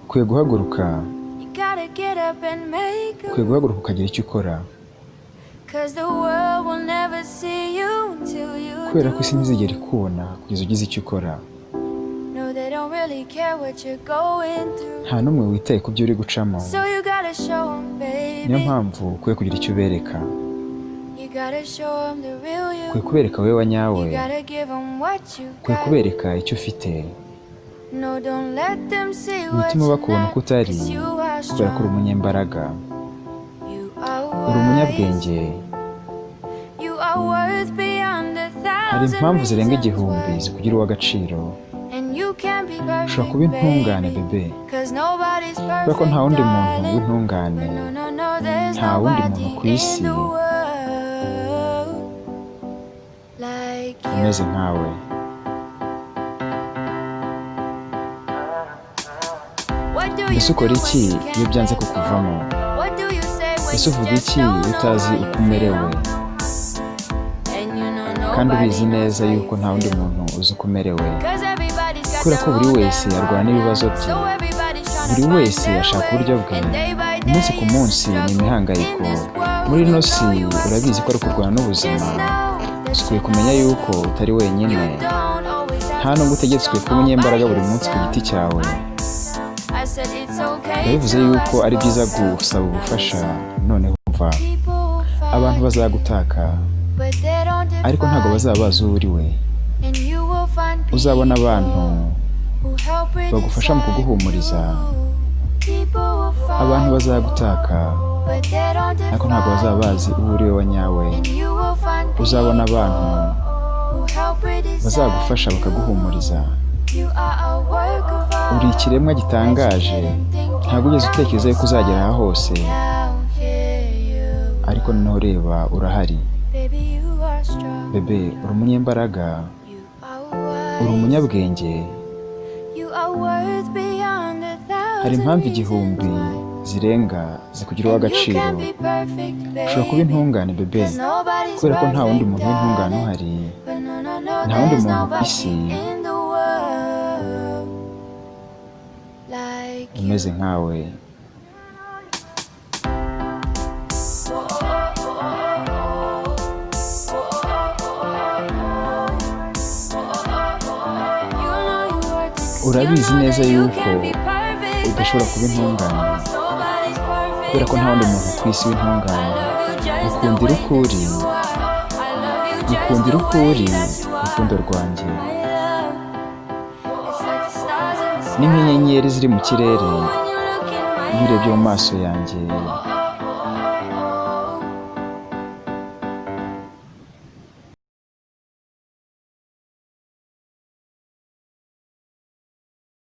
ukwiye guhaguruka ukagira icyo ukora, kubera ko isi ntizigera ikubona kugeza ugize icyo ukora. Nta n'umwe witaye ku byo uri gucamo, niyo mpamvu ukwiye kugira icyo ubereka. Ukwiye kubereka wowe wa nyawe, ukwiye kubereka icyo ufite. Wituma bakubona uko utari, kubera ko uri umunyembaraga, uri umunyabwenge. Hari impamvu zirenga 1000 zikugira uw'agaciro. Ushobora kuba intungane bebe, kubera ko nta wundi muntu w'intungane, nta wundi muntu ku isi umeze nkawe. Ese ukora iki iyo byanze kukuvamo? Ese uvuga iki iyo utazi uko umerewe, kandi ubizi neza yuko nta wundi muntu uzi uko umerewe? Kubera ko buri wese arwana n'ibibazo bye, buri wese ashaka uburyo bwe. Umunsi ku munsi ni imihangayiko. Muri ino si urabizi ko ari kurwana n'ubuzima. Ukwiye kumenya yuko utari wenyine, nta nubwo utegetswe kuba umunyembaraga buri munsi ku giti cyawe. Yabivuze yuko ari byiza gusaba ubufasha. Noneho umva, abantu bazagutaka, ariko ntabwo bazaba bazi uwo uri we. Uzabona abantu bagufasha mu kuguhumuriza. Abantu bazagutaka, ariko ntabwo bazaba bazi uwo uri we wa nyawe. Uzabona abantu bazagufasha bakaguhumuriza. Uri ikiremwa gitangaje, ntabwo ugeze utekereza yuko uzagera aha hose, ariko noneho reba, urahari bebe. Uri umunyembaraga, uri umunyabwenge. Hari impamvu 1000 zirenga zikugira uw'agaciro. Ushobora kuba intungane bebe, kubera ko nta wundi muntu w'intungane uhari, nta wundi muntu ku isi umeze nkawe. Urabizi neza yuko udashobora kuba intungane, kubera ko nta wundi muntu ku isi w'intungane. Mukundira uko uri, mukundira uko uri, rukundo rwanjye. Ni nk'inyenyeri ziri mu kirere, iyo urebye mu maso yanjye